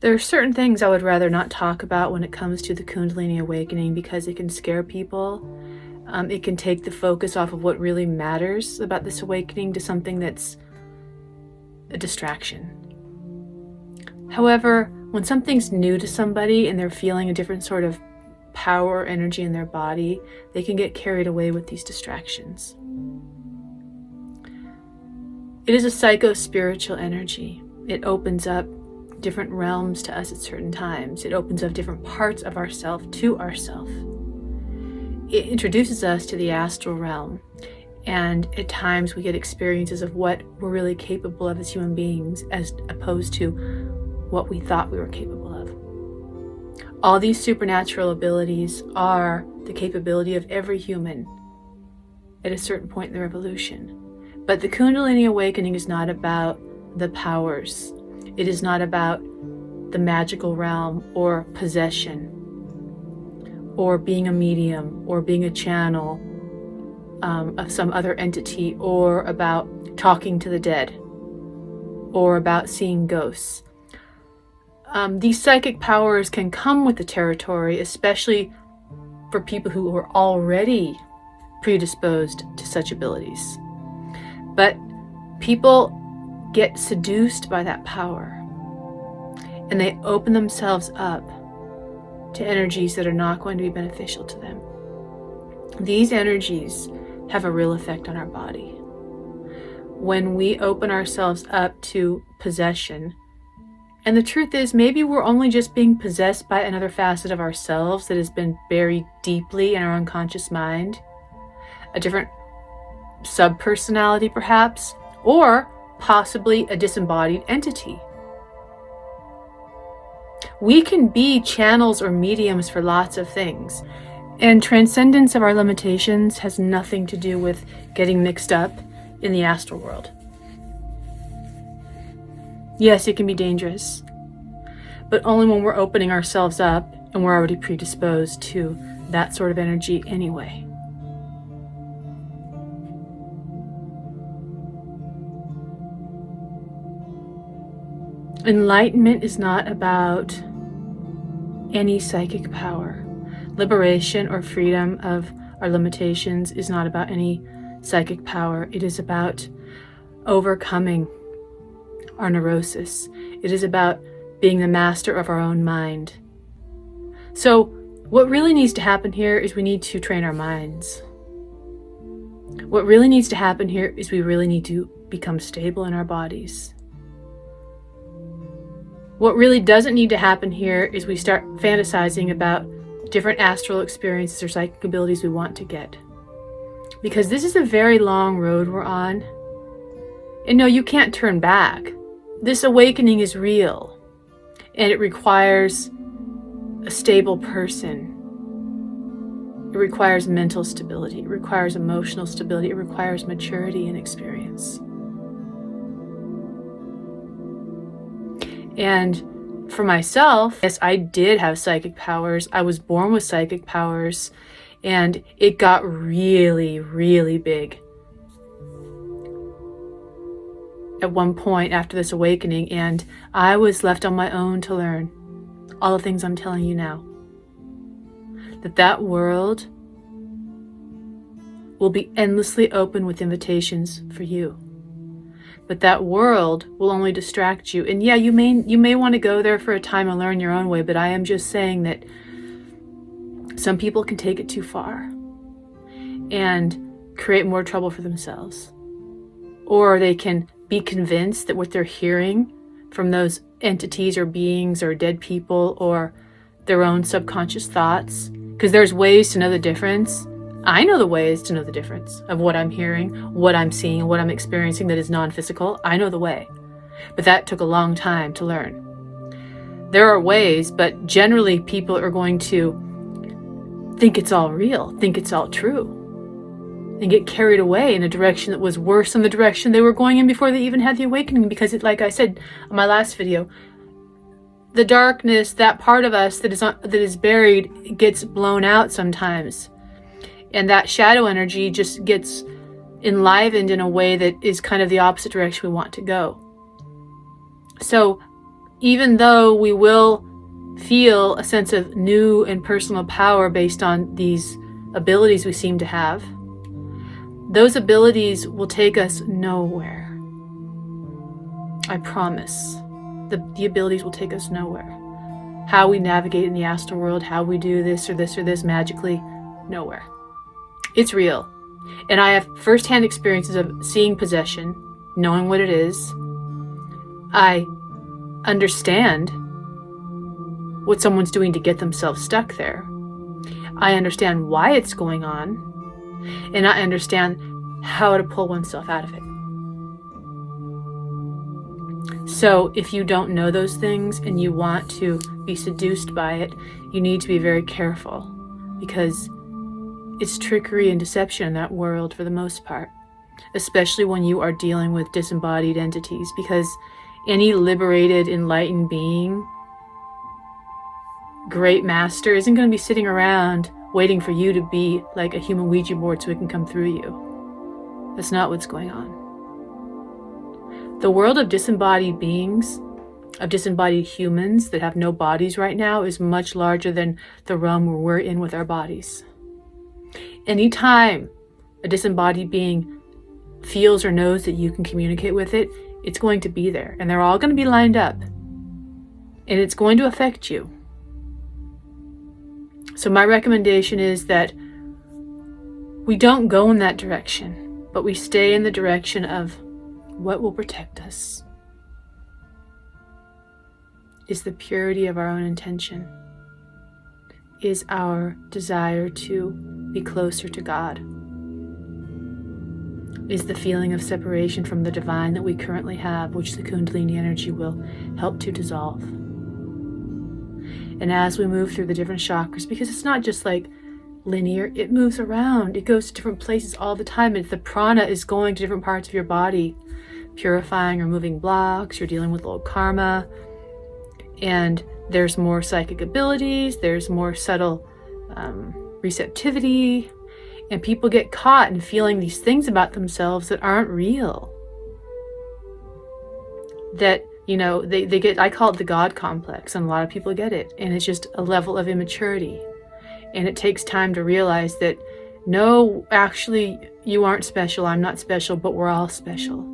There are certain things I would rather not talk about when it comes to the Kundalini awakening because it can scare people. It can take the focus off of what really matters about this awakening to something that's a distraction. However, when something's new to somebody and they're feeling a different sort of power or energy in their body, they can get carried away with these distractions. It is a psycho-spiritual energy. It opens up different realms to us at certain times. It opens up different parts of ourself to ourself. It introduces us to the astral realm, and at times we get experiences of what we're really capable of as human beings, as opposed to what we thought we were capable of. All these supernatural abilities are the capability of every human at a certain point in their evolution. But the Kundalini awakening is not about the powers. It is not about the magical realm or possession or being a medium or being a channel of some other entity, or about talking to the dead or about seeing ghosts. These psychic powers can come with the territory, especially for people who are already predisposed to such abilities. But people get seduced by that power, and they open themselves up to energies that are not going to be beneficial to them. These energies have a real effect on our body. When we open ourselves up to possession, and the truth is, maybe we're only just being possessed by another facet of ourselves that has been buried deeply in our unconscious mind, a different subpersonality perhaps, or possibly a disembodied entity. We can be channels or mediums for lots of things, and transcendence of our limitations has nothing to do with getting mixed up in the astral world. Yes, it can be dangerous, but only when we're opening ourselves up and we're already predisposed to that sort of energy anyway. Enlightenment is not about any psychic power. Liberation or freedom of our limitations is not about any psychic power. It is about overcoming our neurosis. It is about being the master of our own mind. So what really needs to happen here is we need to train our minds. What really needs to happen here is we really need to become stable in our bodies. What really doesn't need to happen here is we start fantasizing about different astral experiences or psychic abilities we want to get. Because this is a very long road we're on. And no, you can't turn back. This awakening is real. And it requires a stable person. It requires mental stability. It requires emotional stability. It requires maturity and experience. And for myself, yes, I did have psychic powers. I was born with psychic powers, and it got really, really big at one point after this awakening, and I was left on my own to learn all the things I'm telling you now. That world will be endlessly open with invitations for you. But that world will only distract you. And yeah, you may want to go there for a time and learn your own way, but I am just saying that some people can take it too far and create more trouble for themselves. Or they can be convinced that what they're hearing from those entities or beings or dead people or their own subconscious thoughts, because there's ways to know the difference. I know the ways to know the difference of what I'm hearing, what I'm seeing, what I'm experiencing that is non-physical. I know the way. But that took a long time to learn. There are ways, but generally people are going to think it's all real, think it's all true, and get carried away in a direction that was worse than the direction they were going in before they even had the awakening. Because like I said in my last video, the darkness, that part of us that is buried, gets blown out sometimes. And that shadow energy just gets enlivened in a way that is kind of the opposite direction we want to go. So even though we will feel a sense of new and personal power based on these abilities we seem to have, those abilities will take us nowhere. I promise. The abilities will take us nowhere. How we navigate in the astral world, how we do this or this magically, nowhere. It's real. And I have firsthand experiences of seeing possession, knowing what it is. I understand what someone's doing to get themselves stuck there. I understand why it's going on, and I understand how to pull oneself out of it. So if you don't know those things and you want to be seduced by it, you need to be very careful, because it's trickery and deception in that world for the most part, especially when you are dealing with disembodied entities, because any liberated, enlightened being, great master, isn't going to be sitting around waiting for you to be like a human Ouija board so it can come through you. That's not what's going on. The world of disembodied beings, of disembodied humans that have no bodies right now, is much larger than the realm where we're in with our bodies. Anytime a disembodied being feels or knows that you can communicate with it, it's going to be there, and they're all going to be lined up, and it's going to affect you. So my recommendation is that we don't go in that direction, but we stay in the direction of what will protect us is the purity of our own intention, is our desire to be closer to God, is the feeling of separation from the divine that we currently have, which the Kundalini energy will help to dissolve. And as we move through the different chakras, because it's not just like linear, it moves around, it goes to different places all the time, and the prana is going to different parts of your body, purifying, removing blocks, you're dealing with old karma, and there's more psychic abilities, there's more subtle receptivity, and people get caught in feeling these things about themselves that aren't real. That, you know, they get, I call it the God complex, and a lot of people get it, and it's just a level of immaturity. And it takes time to realize that, no, actually, you aren't special, I'm not special, but we're all special.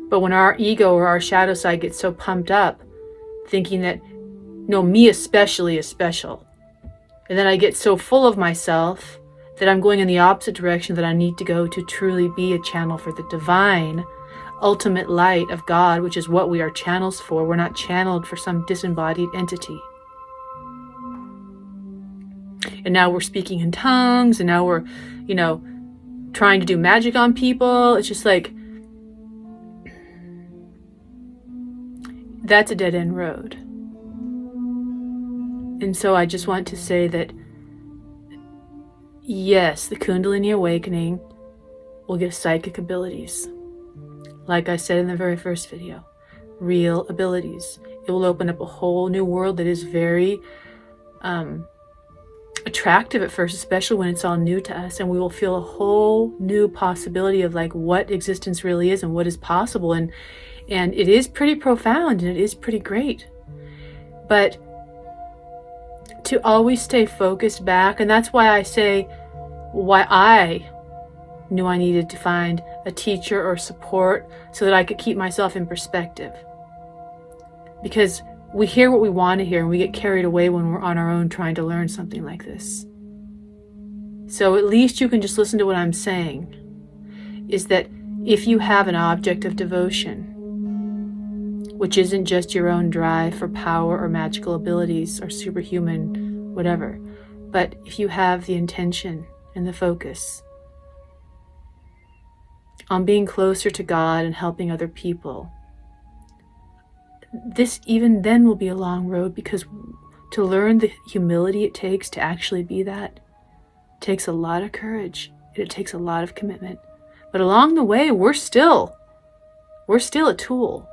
But when our ego or our shadow side gets so pumped up, thinking that, no, me especially is special, and then I get so full of myself that I'm going in the opposite direction that I need to go to truly be a channel for the divine, ultimate light of God, which is what we are channels for. We're not channeled for some disembodied entity. And now we're speaking in tongues, and now we're, you know, trying to do magic on people. It's just like, that's a dead-end road. And so I just want to say that, yes, the Kundalini awakening will give psychic abilities. Like I said in the very first video, real abilities. It will open up a whole new world that is very attractive at first, especially when it's all new to us, and we will feel a whole new possibility of like what existence really is and what is possible, and it is pretty profound and it is pretty great. But to always stay focused back, and that's why I say why I knew I needed to find a teacher or support so that I could keep myself in perspective. Because we hear what we want to hear, and we get carried away when we're on our own trying to learn something like this. So at least you can just listen to what I'm saying, is that if you have an object of devotion, which isn't just your own drive for power or magical abilities or superhuman whatever, but if you have the intention and the focus on being closer to God and helping other people, this even then will be a long road, because to learn the humility it takes to actually be that takes a lot of courage, and it takes a lot of commitment. But along the way, we're still a tool.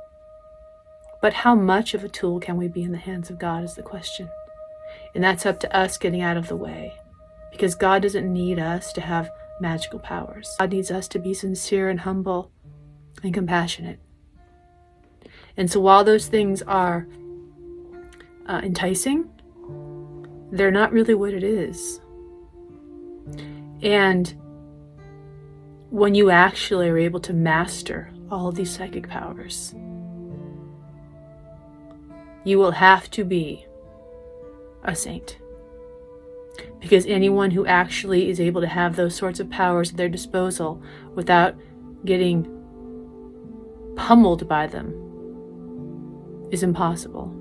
But how much of a tool can we be in the hands of God is the question. And that's up to us getting out of the way, because God doesn't need us to have magical powers. God needs us to be sincere and humble and compassionate. And so while those things are enticing, they're not really what it is. And when you actually are able to master all of these psychic powers, you will have to be a saint. Because anyone who actually is able to have those sorts of powers at their disposal without getting pummeled by them is impossible.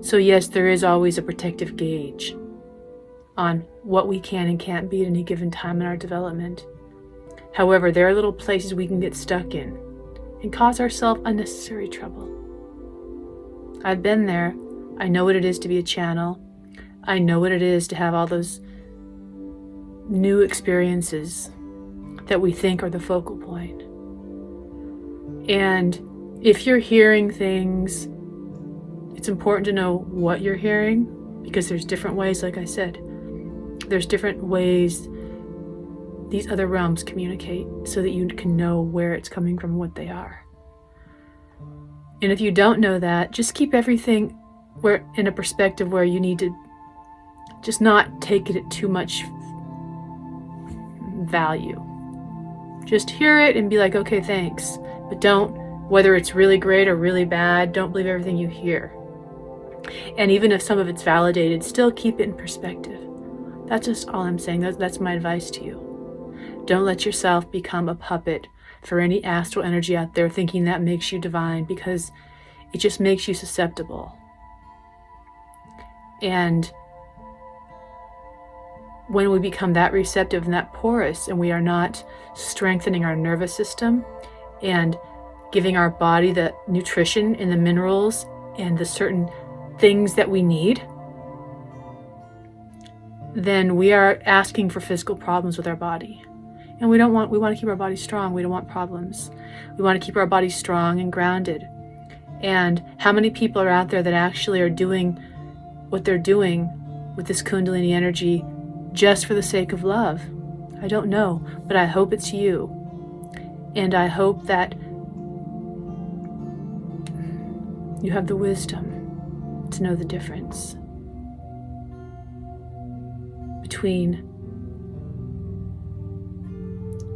So yes, there is always a protective gauge on what we can and can't be at any given time in our development. However, there are little places we can get stuck in and cause ourselves unnecessary trouble. I've been there. I know what it is to be a channel. I know what it is to have all those new experiences that we think are the focal point. And if you're hearing things, it's important to know what you're hearing, because there's different ways, like I said. There's different ways these other realms communicate so that you can know where it's coming from, what they are. And if you don't know that, just keep everything where in a perspective where you need to just not take it at too much value. Just hear it and be like, okay, thanks. But don't, whether it's really great or really bad, don't believe everything you hear. And even if some of it's validated, still keep it in perspective. That's just all I'm saying. That's my advice to you. Don't let yourself become a puppet for any astral energy out there thinking that makes you divine, because it just makes you susceptible. And when we become that receptive and that porous, and we are not strengthening our nervous system and giving our body the nutrition and the minerals and the certain things that we need, then we are asking for physical problems with our body. And we want to keep our body strong. We don't want problems. We want to keep our body strong and grounded. And how many people are out there that actually are doing what they're doing with this Kundalini energy just for the sake of love? I don't know, but I hope it's you. And I hope that you have the wisdom to know the difference between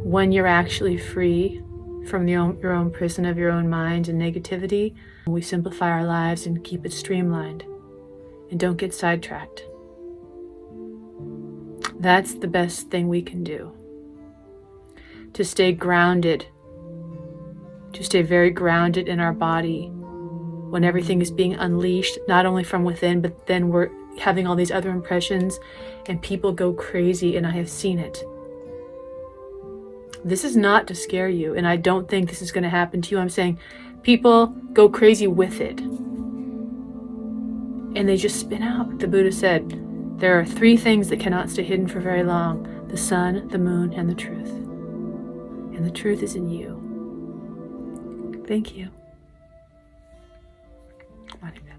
when you're actually free from your own prison of your own mind and negativity. We simplify our lives and keep it streamlined and don't get sidetracked. That's the best thing we can do. To stay grounded, to stay very grounded in our body when everything is being unleashed, not only from within, but then we're having all these other impressions and people go crazy, and I have seen it. This is not to scare you, and I don't think this is going to happen to you. I'm saying people go crazy with it. And they just spin out. The Buddha said, there are 3 things that cannot stay hidden for very long: the sun, the moon, and the truth. And the truth is in you. Thank you. Monica.